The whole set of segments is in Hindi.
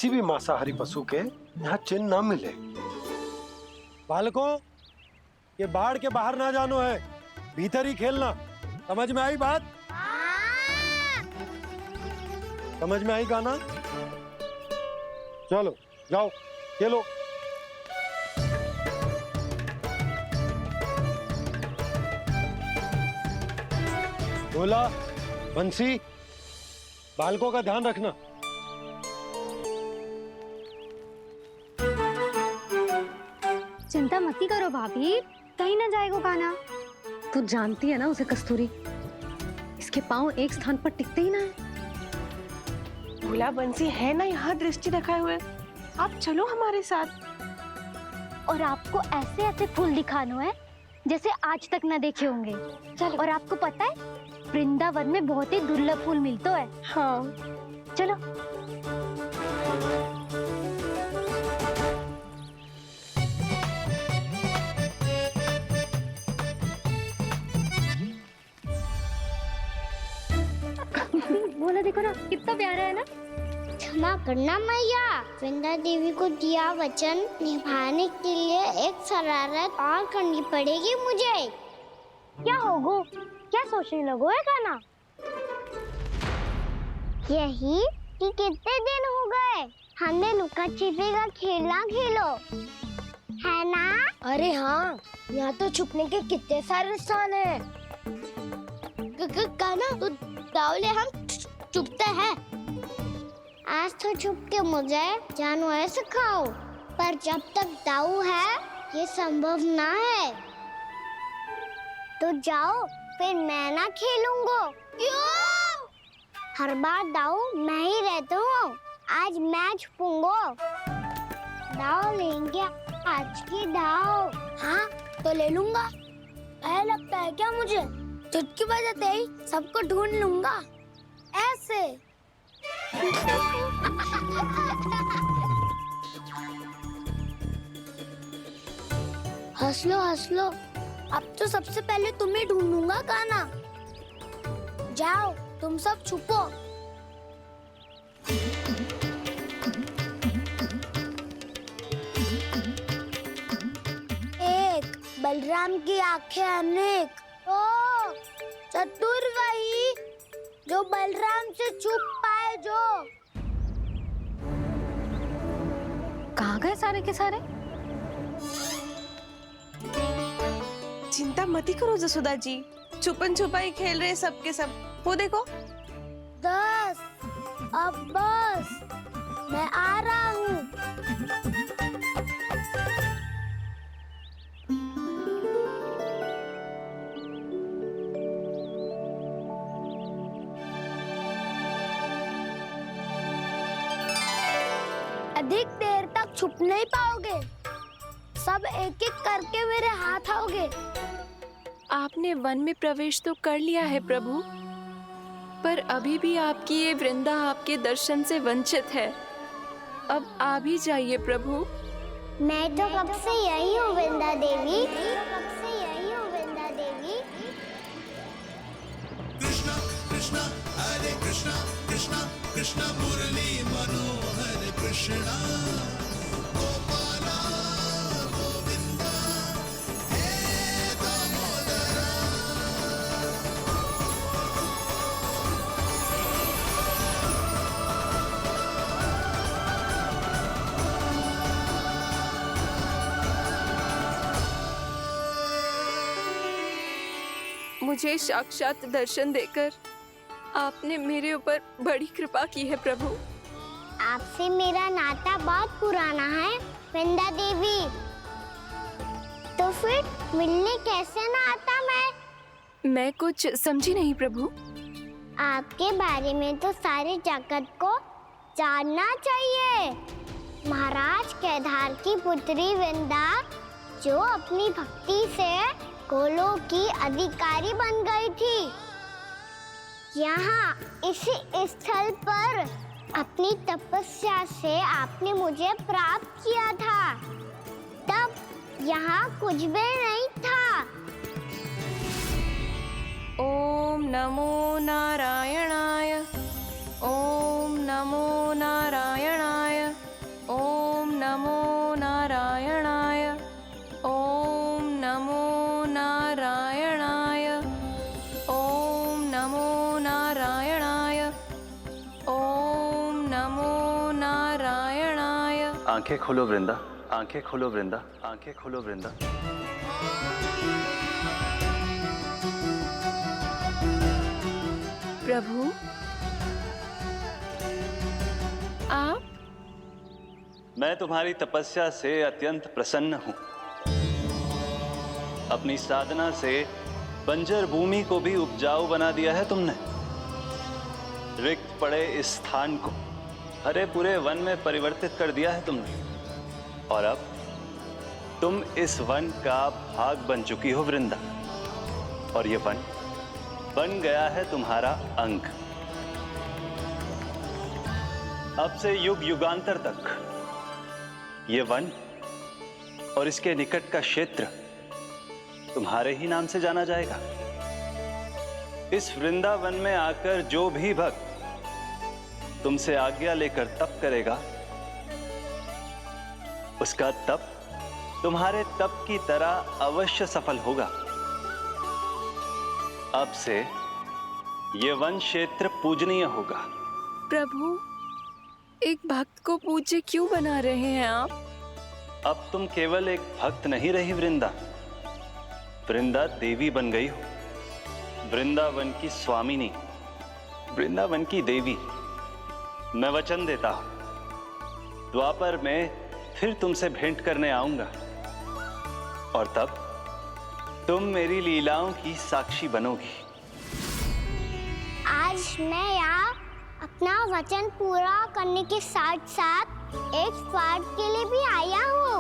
किसी भी मांसाहारी पशु के यहाँ चिन्ह ना मिले। बालकों, ये बाढ़ के बाहर ना जानो है, भीतर ही खेलना। समझ में आई बात? समझ में आई गाना? चलो जाओ खेलो। भोला, बंसी, बालकों का ध्यान रखना। चिंता मती करो भाभी, कहीं ना जाएगा गाना। तू जानती है ना उसे कस्तूरी, इसके पांव एक स्थान पर टिकते ही ना है। भोला बंसी है ना यहाँ दृष्टि रखाए हुए, आप चलो हमारे साथ। और आपको ऐसे ऐसे फूल दिखानो है जैसे आज तक ना देखे होंगे। चलो। और आपको पता है वृंदावन में बहुत ही दुर्लभ फूल मिलते हैं। हाँ चलो। बोला देखो ना कितना प्यारा है ना। क्षमा करना मैया, वृंदा देवी को दिया वचन निभाने के लिए एक शरारत और करनी पड़ेगी मुझे। क्या होगो? क्या सोचने लगो है गाना? यही कि कितने दिन हो गए हमने लुका छिपी का खेलना खेलो, है ना? अरे हाँ, यहाँ तो छुपने के कितने सारे स्थान है। गाना तो दावले हम छुपते हैं। आज तो छुप के मुझे जानवर सिखाओ, पर जब तक दाऊ है ये संभव ना है। तो जाओ, फिर मैं ना खेलूंगा। क्यों? हर बार दाऊ मैं ही रहता हूँ, आज मैं छुपूंगा। दाऊ लेंगे आज की दाऊ। हाँ तो ले लूंगा। ऐसा लगता है क्या मुझे? चुटकी बजाते ही सबको ढूंढ लूंगा ऐसे। हंस लो, अब तो सबसे पहले तुम्हें ढूंढूंगा गाना। जाओ तुम सब छुपो। एक बलराम की आंखें अनेक। ओ चतुर वही जो बलराम से छुप पाए। जो कहाँ गए सारे के सारे? चिंता मती करो जसोदा जी, छुपन छुपाई खेल रहे सबके सब। वो देखो 10 अब बस, मैं आ रहा हूँ। अधिक देर तक छुप नहीं पाओगे, सब एक एक करके मेरे हाथ आओगे। आपने वन में प्रवेश तो कर लिया है प्रभु, पर अभी भी आपकी ये वृंदा आपके दर्शन से वंचित है। अब आप ही जाइए प्रभु। मैं तो कब से यही हूँ वृंदा देवी। कृष्णा कृष्णा हरे कृष्णा कृष्णा कृष्णा मुरली मनोहर कृष्णा गोपाला गोविंदा हे दामोदरा। मुझे साक्षात दर्शन देकर आपने मेरे ऊपर बड़ी कृपा की है प्रभु। आपसे मेरा नाता बहुत पुराना है वृंदा देवी, तो फिर मिलने कैसे ना आता मैं कुछ समझी नहीं प्रभु। आपके बारे में तो सारे जगत को जानना चाहिए। महाराज केदार की पुत्री वृंदा जो अपनी भक्ति से गोलों की अधिकारी बन गई थी, यहाँ इसी स्थल पर अपनी तपस्या से आपने मुझे प्राप्त किया था। तब यहाँ कुछ भी नहीं था। ओम नमो नारायणाय, ओम नमो नारायणाय। आंखें खोलो वृंदा, आंखें खोलो वृंदा, आंखें खोलो वृंदा। प्रभु, आप? मैं तुम्हारी तपस्या से अत्यंत प्रसन्न हूं। अपनी साधना से बंजर भूमि को भी उपजाऊ बना दिया है तुमने। रिक्त पड़े इस स्थान को हरे पूरे वन में परिवर्तित कर दिया है तुमने। और अब तुम इस वन का भाग बन चुकी हो वृंदा। और ये वन बन गया है तुम्हारा अंग। अब से युग युगांतर तक ये वन और इसके निकट का क्षेत्र तुम्हारे ही नाम से जाना जाएगा। इस वृंदावन में आकर जो भी भक्त तुमसे आज्ञा लेकर तप करेगा, उसका तप तुम्हारे तप की तरह अवश्य सफल होगा। अब से यह वन क्षेत्र पूजनीय होगा। प्रभु, एक भक्त को पूज्य क्यों बना रहे हैं आप? अब तुम केवल एक भक्त नहीं रही वृंदा, वृंदा देवी बन गई हो। वृंदावन की स्वामिनी, वृंदावन की देवी। मैं वचन देता हूं, द्वापर में फिर तुमसे भेंट करने आऊंगा और तब तुम मेरी लीलाओं की साक्षी बनोगी। आज मैं यहाँ अपना वचन पूरा करने के साथ साथ एक स्वार्थ के लिए भी आया हूँ।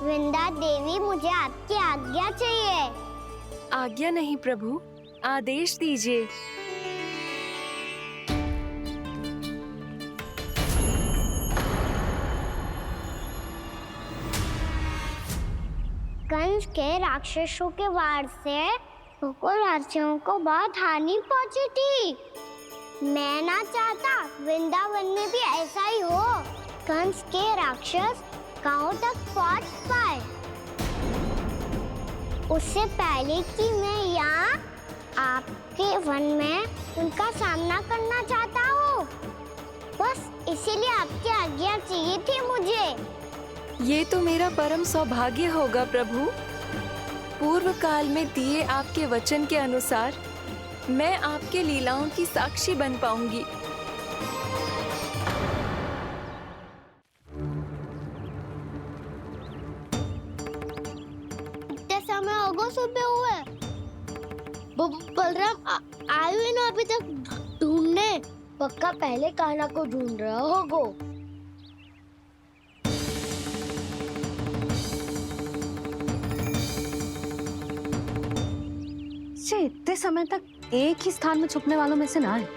वृंदा देवी, मुझे आपकी आज्ञा चाहिए। आज्ञा नहीं प्रभु, आदेश दीजिए। कंस के राक्षसों के वार से गोकुलवासियों को बहुत हानि पहुंची थी। मैं ना चाहता वृंदावन में भी ऐसा ही हो। कंस के राक्षस गांव तक पहुंच पाए, उससे पहले कि मैं यहाँ आपके वन में उनका सामना करना चाहता हूँ। बस इसीलिए आपकी आज्ञा चाहिए थी मुझे। ये तो मेरा परम सौभाग्य होगा प्रभु। पूर्व काल में दिए आपके वचन के अनुसार मैं आपके लीलाओं की साक्षी बन पाऊंगी। इतने समय होगा सुबह हुए। बलराम आयु ना अभी तक ढूंढने। पक्का पहले कान्हा को ढूंढ रहा होगा। इतने समय तक एक ही स्थान में छुपने वालों में से ना है।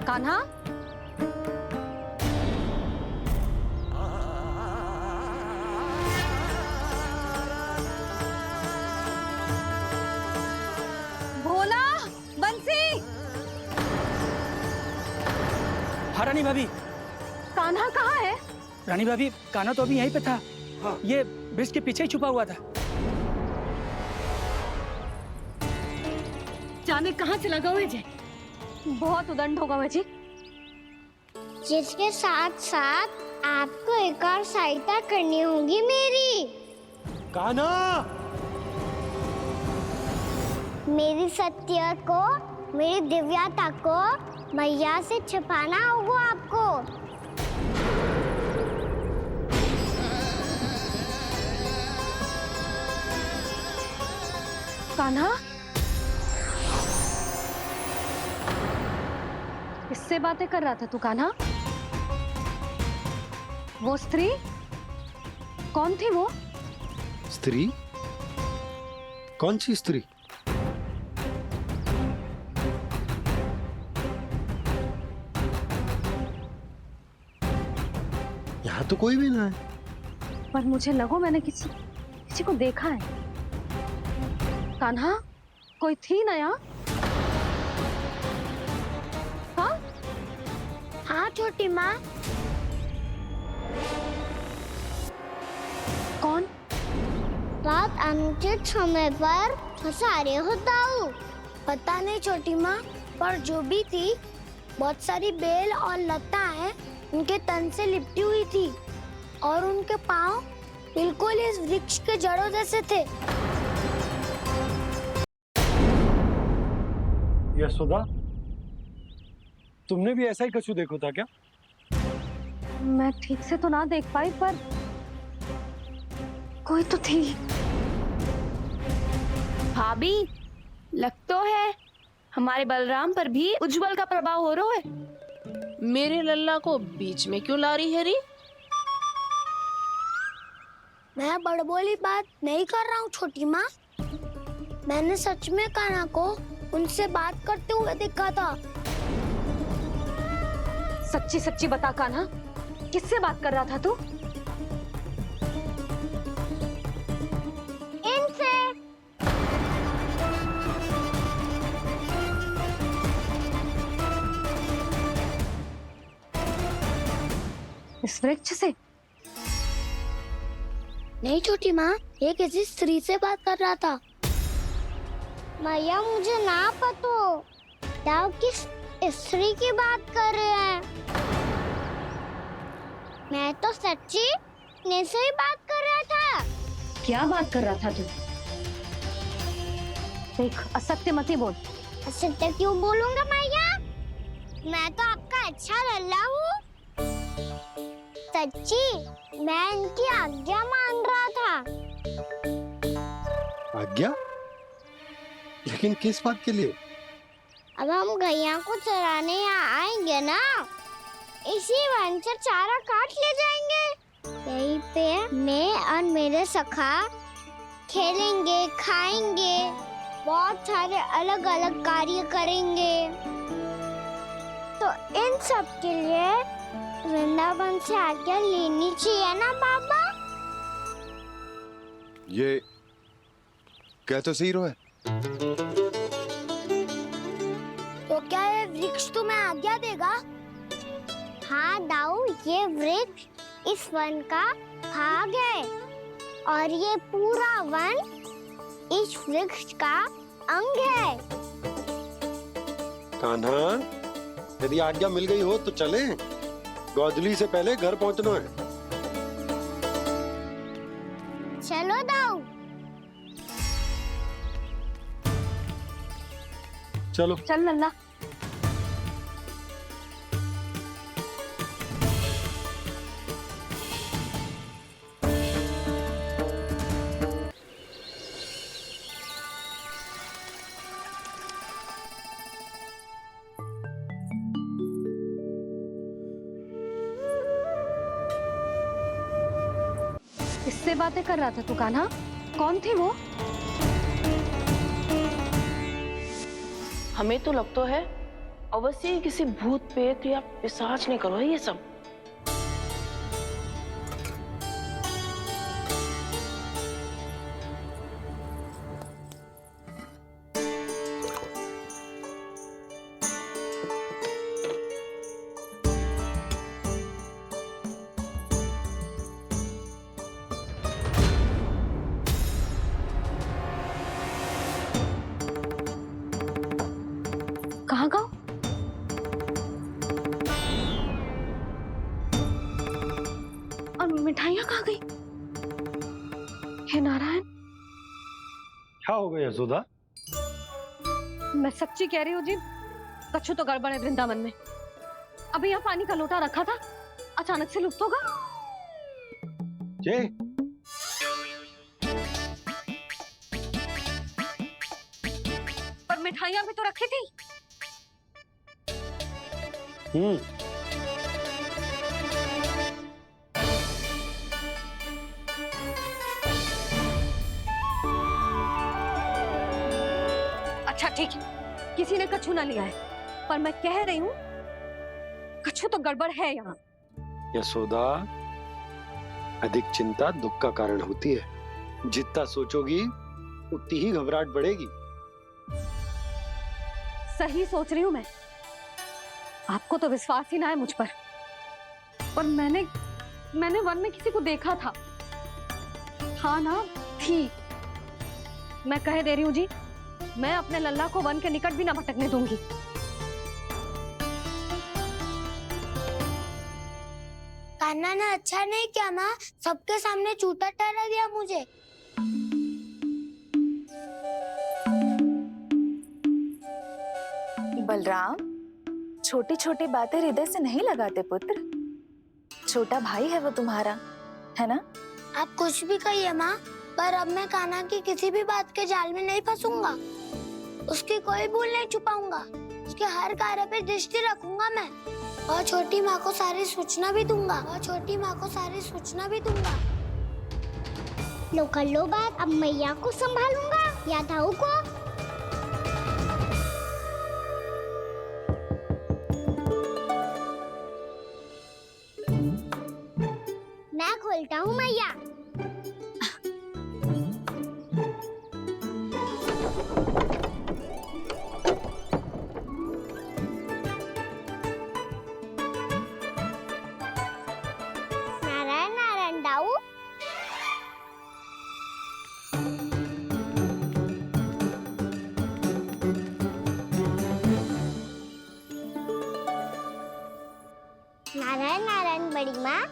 कान्हा, भोला, बंसी। हाँ रानी भाभी। कान्हा कहाँ है? रानी भाभी, कान्हा तो अभी यहीं पे था। हाँ। ये ब्रिज के पीछे ही छुपा हुआ था। जाने कहाँ चला गया जी? बहुत उदंड होगा वह जी। जिसके साथ साथ आपको एक और सहायता करनी होगी मेरी। कान्हा, मेरी सत्य को, मेरी दिव्यता को मैया से छिपाना होगा आपको। कान्हा, किससे बातें कर रहा था तू कान्हा? वो स्त्री कौन थी? वो स्त्री? कौन सी स्त्री? यहाँ तो कोई भी ना है। पर मुझे लगो मैंने किसी को देखा है। कान्हा, कोई थी ना यहाँ? हाँ? हाँ छोटी माँ। कौन? रात अनुचित समय पर फंसा रहे हो दाऊ पता नहीं छोटी माँ, पर जो भी थी बहुत सारी बेल और लता है उनके तन से लिपटी हुई थी और उनके पाँव बिल्कुल इस वृक्ष के जड़ों जैसे थे। यशोदा, तुमने भी ऐसा ही कछू देखो था क्या? मैं ठीक से तो ना देख पाई, पर कोई तो थी। भाभी, लग तो है हमारे बलराम पर भी उज्जवल का प्रभाव हो रहा है। मेरे लल्ला को बीच में क्यों ला रही है री? मैं बड़बोली बात नहीं कर रहा हूँ छोटी माँ। मैंने सच में कान्हा को उनसे बात करते हुए देखा था। सच्ची सच्ची बता कान्हा, किससे बात कर रहा था तू? इनसे। इस वृक्ष से? नहीं छोटी माँ, ये किसी स्त्री से बात कर रहा था। मैया मुझे ना पतो, दाव किस स्त्री की बात कर रहे हैं। मैं तो सच्ची ने से ही बात कर रहा था। क्या बात कर रहा था तू? देख, असत्य मत ही बोल। असत्य क्यों बोलूंगा मैया? मैं तो आपका अच्छा लल्ला हूँ। सच्ची मैं इनकी आज्ञा मान रहा था। आज्ञा? लेकिन किस बात के लिए? अब हम गैया को चराने यहाँ आएंगे ना, इसी वन से चारा काट ले जाएंगे। यहीं पे मैं और मेरे सखा खेलेंगे, खाएंगे, बहुत सारे अलग अलग कार्य करेंगे। तो इन सब के लिए वृंदावन से आज्ञा लेनी चाहिए ना बाबा? ये कह तो सही रहा है। तो क्या ये वृक्ष तुम्हें आज्ञा देगा? हाँ दाऊ, ये वृक्ष इस वन का भाग है और ये पूरा वन इस वृक्ष का अंग है। कान्हा, यदि आज्ञा मिल गई हो तो चलें। गोधूली से पहले घर पहुंचना है। चलो दाऊ। चलो। चल लल्ला। किससे बातें कर रहा था तू कान्हा? कौन थी वो? हमें तो लगता है अवश्य ही किसी भूत प्रेत या पिशाच ने करो ये सब। कहाँ गाँव? और मिठाइयाँ कहाँ गई? हे नारायण! क्या हो गया यशोदा? मैं सच्ची कह रही हूँ जी, कछु तो गड़बड़ है वृंदावन में। अभी यहाँ पानी का लोटा रखा था, अचानक से लुप्त होगा। जय, पर मिठाइयाँ भी तो रखी थी। अच्छा ठीक है, किसी ने कछु ना लिया है, पर मैं कह रही हूँ कछु तो गड़बड़ है यहाँ। यशोदा, अधिक चिंता दुख का कारण होती है। जितना सोचोगी उतनी ही घबराहट बढ़ेगी। सही सोच रही हूँ मैं। आपको तो विश्वास ही ना है मुझ पर मैंने वन में किसी को देखा था। हाँ ना, थी। मैं कह दे रही हूँ जी, मैं अपने लल्ला को वन के निकट भी ना भटकने दूंगी। कान्हा ने अच्छा नहीं किया माँ, सबके सामने चूता ठहरा दिया मुझे। बलराम, छोटी छोटी बातें हृदय से नहीं लगाते पुत्र। छोटा भाई है वो तुम्हारा, है ना? आप कुछ भी कहिए माँ, पर अब मैं कान्हा की किसी भी बात के जाल में नहीं फंसूंगा। उसकी कोई भूल नहीं छुपाऊंगा। उसके हर कार्य पे दृष्टि रखूंगा मैं, और छोटी माँ को सारी सूचना भी दूंगा। लो कर लो बात, अब मैया को संभालूंगा या दाऊ को। मैं खोलता हूँ मैया। नारायण नारायण दाऊ। नारायण नारायण बड़ी माँ।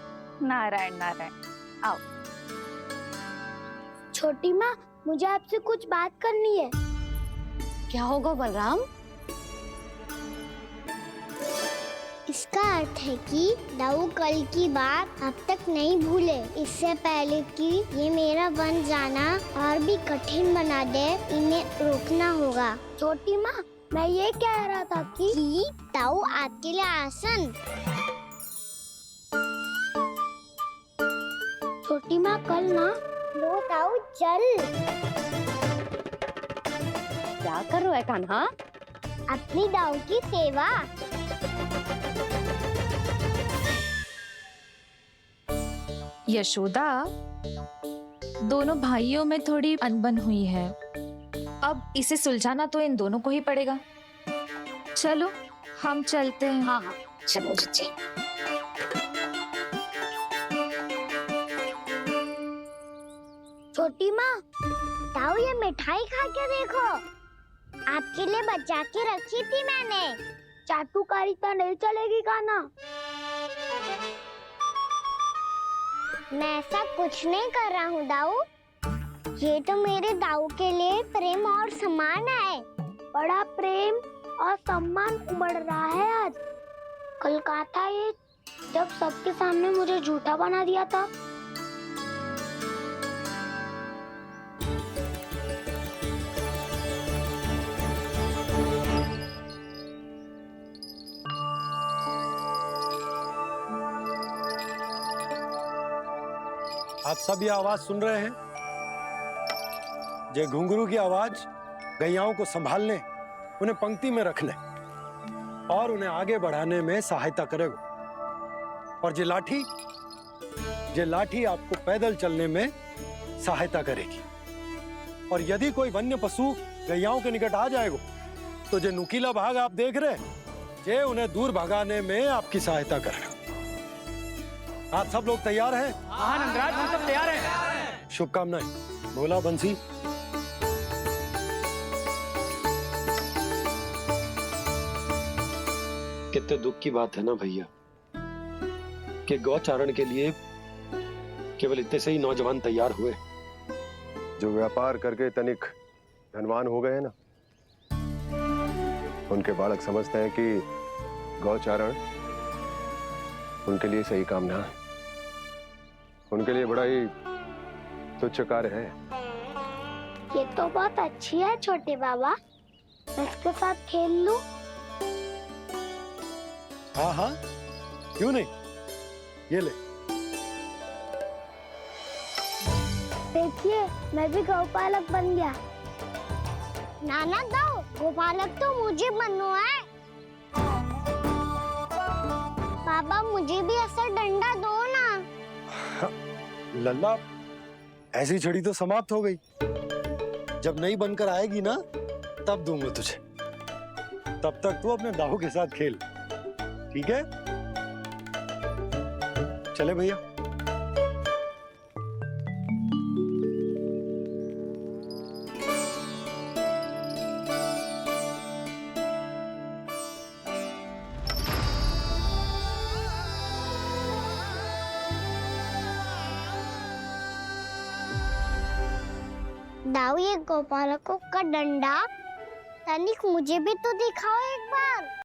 नारायण नारायण, आओ। छोटी माँ, मुझे आपसे कुछ बात करनी है। क्या होगा बलराम? इसका अर्थ है कि दाऊ कल की बात अब तक नहीं भूले। इससे पहले कि ये मेरा वन जाना और भी कठिन बना दे, इन्हें रोकना होगा। छोटी माँ, मैं ये कह रहा था कि दाऊ आपके लिए आसन। छोटी माँ, कल ना लो दाऊ चल। क्या कर रहा है कान्हा? अपनी दाऊ की सेवा। यशोदा, दोनों भाइयों में थोड़ी अनबन हुई है। अब इसे सुलझाना तो इन दोनों को ही पड़ेगा। चलो हम चलते हैं। हाँ हाँ, चलो जी। छोटी माँ, दाऊ ये मिठाई खा के देखो। आपके लिए बचा के रखी थी मैंने। चाटुकारिता नहीं चलेगी कान्हा। मैं ऐसा कुछ नहीं कर रहा हूँ दाऊ। ये तो मेरे दाऊ के लिए प्रेम और सम्मान है। बड़ा प्रेम और सम्मान उमड़ रहा है आज। कल कहा था ये, जब सबके सामने मुझे झूठा बना दिया था। आप सब ये आवाज सुन रहे हैं? ये घुंघरू की आवाज गैयाओं को संभालने, उन्हें पंक्ति में रखने और उन्हें आगे बढ़ाने में सहायता करेगा। और ये लाठी आपको पैदल चलने में सहायता करेगी। और यदि कोई वन्य पशु गैयाओं के निकट आ जाएगा तो जो नुकीला भाग आप देख रहे हैं, ये उन्हें दूर भगाने में आपकी सहायता करेगा। आप सब लोग तैयार हैं? हाँ नंदराज, हम सब तैयार हैं। शुभकामनाएं। बोला बंसी। कितने दुख की बात है ना भैया कि गौचारण के लिए केवल इतने से ही नौजवान तैयार हुए जो व्यापार करके तनिक धनवान हो गए ना, उनके बालक समझते हैं कि गौचारण उनके लिए सही काम ना है। उनके लिए बड़ा ही तुच्छ कार्य है। ये तो बहुत अच्छी है छोटे बाबा, मैं इसके साथ खेल लूं? हाँ हाँ, क्यों नहीं। ये ले। देखिए, मैं भी गौपालक बन गया। नाना दो, गौपालक तो मुझे बनना है। बाबा मुझे भी ऐसा डंडा दो ना। लल्ला, ऐसी छड़ी तो समाप्त हो गई। जब नई बनकर आएगी ना, तब दूंगा तुझे। तब तक तू अपने दाऊ के साथ खेल, ठीक है? चले भैया। दाऊ ये गोपालकों का डंडा तनिक मुझे भी तो दिखाओ एक बार।